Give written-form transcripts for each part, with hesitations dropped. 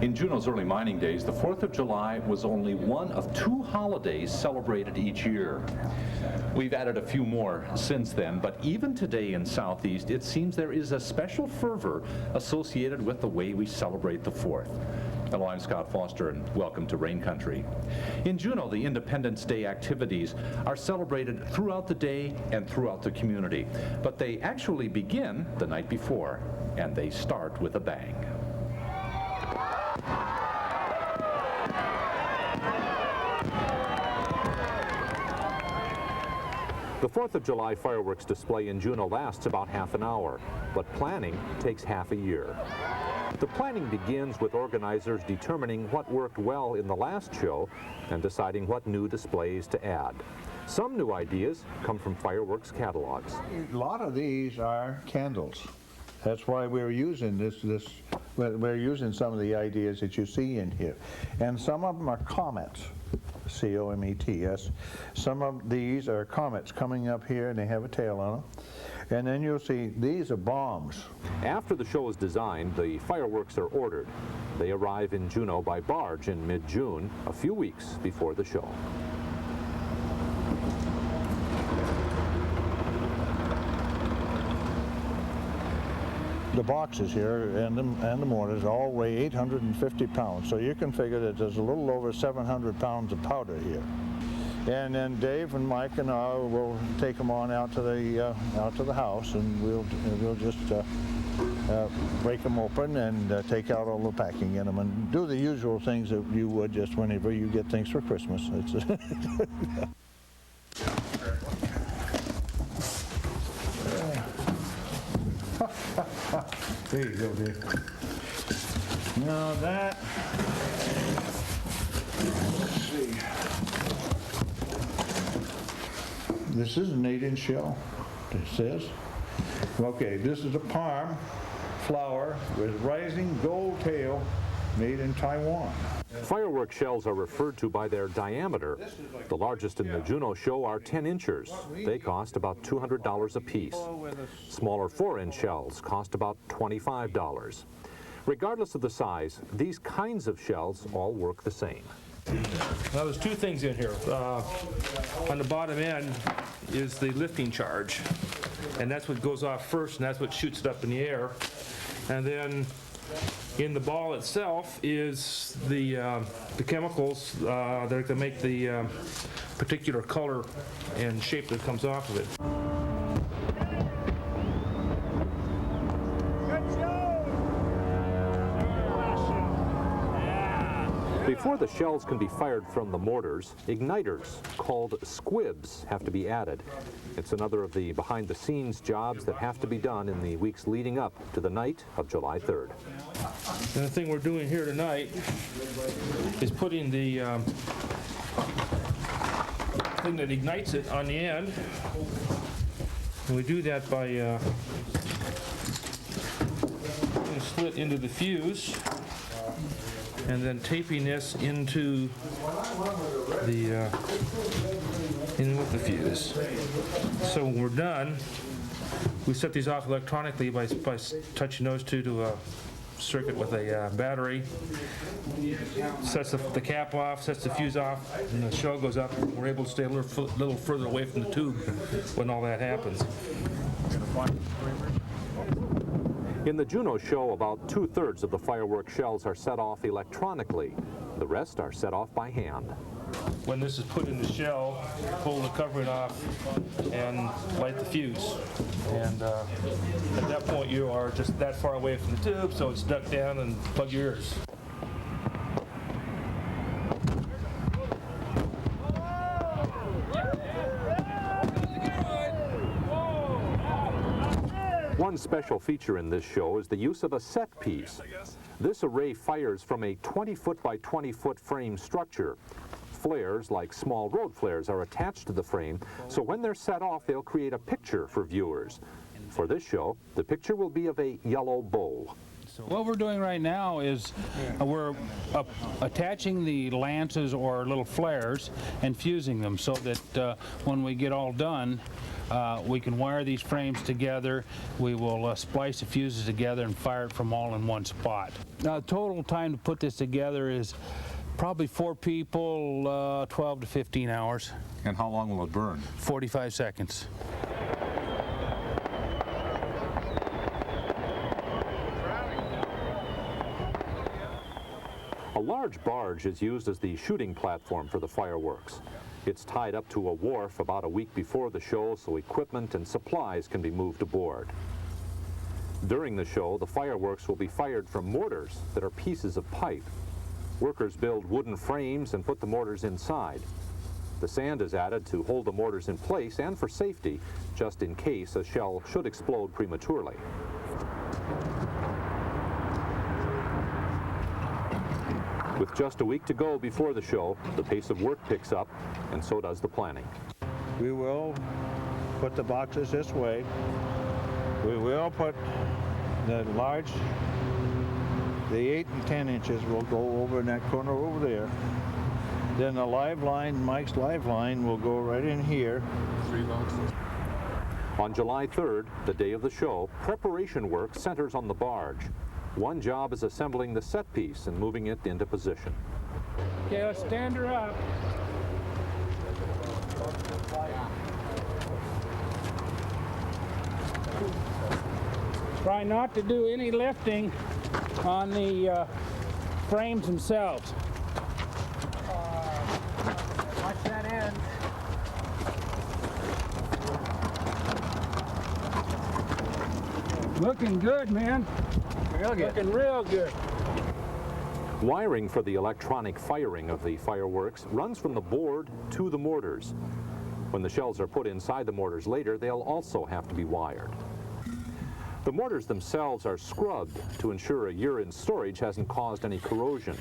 In Juneau's early mining days, the 4th of July was only one of 2 holidays celebrated each year. We've added a few more since then, but even today in Southeast, it seems there is a special fervor associated with the way we celebrate the 4th. Hello, I'm Scott Foster, and welcome to Rain Country. In Juneau, the Independence Day activities are celebrated throughout the day and throughout the community, but they actually begin the night before, and they start with a bang. The 4th of July fireworks display in Juneau lasts about half an hour, but planning takes half a year. The planning begins with organizers determining what worked well in the last show and deciding what new displays to add. Some new ideas come from fireworks catalogs. A lot of these are candles. That's why we're using we're using some of the ideas that you see in here. And some of them are comets. C-O-M-E-T-S. Some of these are comets coming up here, and they have a tail on them. And then you'll see these are bombs. After the show is designed, the fireworks are ordered. They arrive in Juneau by barge in mid-June, a few weeks before the show. The boxes here and the mortars all weigh 850 pounds, so you can figure that there's a little over 700 pounds of powder here. And then Dave and Mike and I will take them on out to the house, and we'll just break them open and take out all the packing in them and do the usual things that you would just whenever you get things for Christmas. There you go, Dave. Now that, let's see. This is an 8-inch shell, it says. Okay, this is a palm flower with rising gold tail made in Taiwan. Firework shells are referred to by their diameter. The largest in the Juneau show are 10 inchers. They cost about $200 a piece. Smaller 4-inch shells cost about $25. Regardless of the size, these kinds of shells all work the same. Now there's two things in here. On the bottom end is the lifting charge, and that's what goes off first, and that's what shoots it up in the air. And then in the ball itself is the chemicals that are going to make the particular color and shape that comes off of it. Before the shells can be fired from the mortars, igniters, called squibs, have to be added. It's another of the behind-the-scenes jobs that have to be done in the weeks leading up to the night of July 3rd. And the thing we're doing here tonight is putting the thing that ignites it on the end. And we do that by putting a slit into the fuse, and then taping this into the in with the fuse. So when we're done, we set these off electronically by touching those two to a circuit with a battery. Sets the cap off, sets the fuse off, and the shell goes up. We're able to stay a little further away from the tube when all that happens. In the Juneau show, about 2/3 of the firework shells are set off electronically. The rest are set off by hand. When this is put in the shell, pull the covering off and light the fuse. And at that point, you are just that far away from the tube, so it's ducked down and plug your ears. One special feature in this show is the use of a set piece. This array fires from a 20-foot by 20-foot frame structure. Flares, like small road flares, are attached to the frame, so when they're set off, they'll create a picture for viewers. For this show, the picture will be of a yellow bowl. What we're doing right now is we're attaching the lances or little flares and fusing them so that when we get all done, we can wire these frames together. We will splice the fuses together and fire it from all in one spot. Now, total time to put this together is probably 4 people, 12 to 15 hours. And how long will it burn? 45 seconds. A large barge is used as the shooting platform for the fireworks. It's tied up to a wharf about a week before the show so equipment and supplies can be moved aboard. During the show, the fireworks will be fired from mortars that are pieces of pipe. Workers build wooden frames and put the mortars inside. The sand is added to hold the mortars in place and for safety, just in case a shell should explode prematurely. With just a week to go before the show, the pace of work picks up, and so does the planning. We will put the boxes this way. We will put the 8 and 10 inches will go over in that corner over there. Then the live line, Mike's live line, will go right in here. 3 boxes. On July 3rd, the day of the show, preparation work centers on the barge. One job is assembling the set piece and moving it into position. Okay, let's stand her up. Try not to do any lifting on the frames themselves. Watch that end. Looking good, man. Real good. Looking real good. Wiring for the electronic firing of the fireworks runs from the board to the mortars. When the shells are put inside the mortars later, they'll also have to be wired. The mortars themselves are scrubbed to ensure a year in storage hasn't caused any corrosion.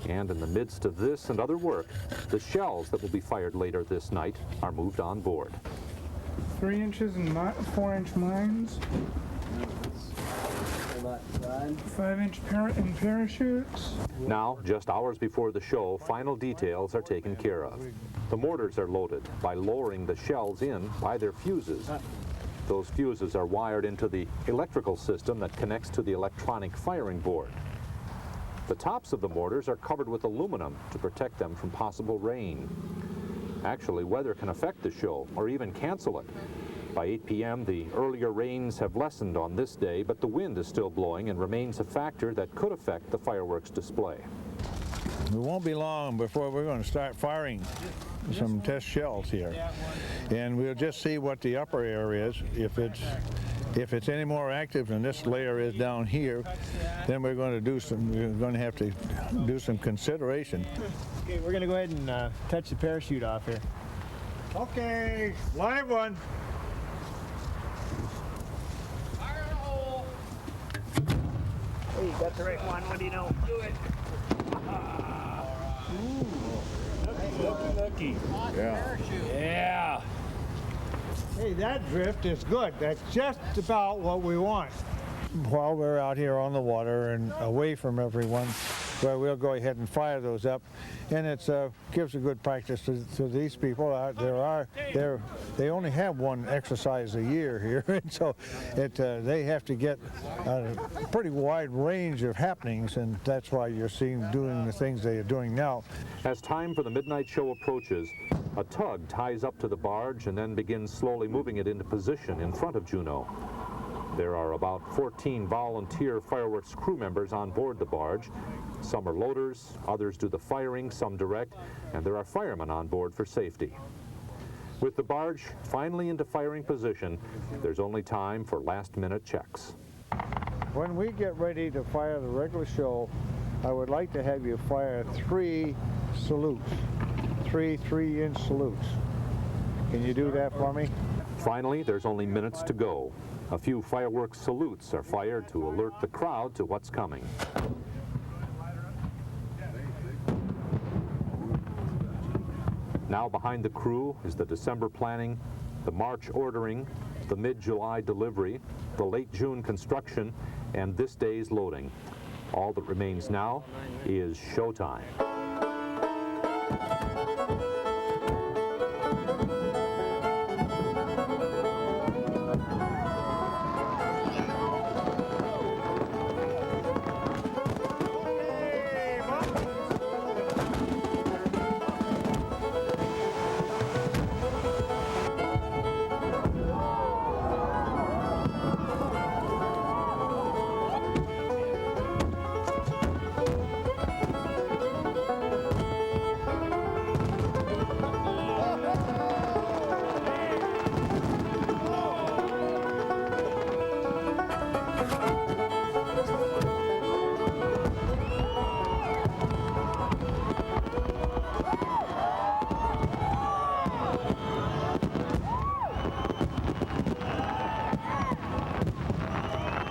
And in the midst of this and other work, the shells that will be fired later this night are moved on board. 3 inches and 4-inch mines. 5-inch parachutes. Now, just hours before the show, final details are taken care of. The mortars are loaded by lowering the shells in by their fuses. Those fuses are wired into the electrical system that connects to the electronic firing board. The tops of the mortars are covered with aluminum to protect them from possible rain. Actually, weather can affect the show or even cancel it. By 8 p.m., the earlier rains have lessened on this day, but the wind is still blowing and remains a factor that could affect the fireworks display. It won't be long before we're going to start firing some test shells here. And we'll just see what the upper air is. If it's any more active than this layer is down here, then we're going to have to do some consideration. Okay, we're going to go ahead and touch the parachute off here. Okay, live one. Hey, you got the right one. What do you know? Do it. Lucky. Yeah. Yeah. Hey, that drift is good. That's just about what we want. While we're out here on the water and away from everyone, well, we'll go ahead and fire those up, and it gives a good practice to these people. They only have one exercise a year here, and so they have to get a pretty wide range of happenings, and that's why you're seeing doing the things they are doing now. As time for the midnight show approaches, a tug ties up to the barge and then begins slowly moving it into position in front of Juneau. There are about 14 volunteer fireworks crew members on board the barge. Some are loaders, others do the firing, some direct, and there are firemen on board for safety. With the barge finally into firing position, there's only time for last-minute checks. When we get ready to fire the regular show, I would like to have you fire 3 salutes, 3 3-inch salutes. Can you do that for me? Finally, there's only minutes to go. A few fireworks salutes are fired to alert the crowd to what's coming. Now behind the crew is the December planning, the March ordering, the mid-July delivery, the late June construction, and this day's loading. All that remains now is showtime.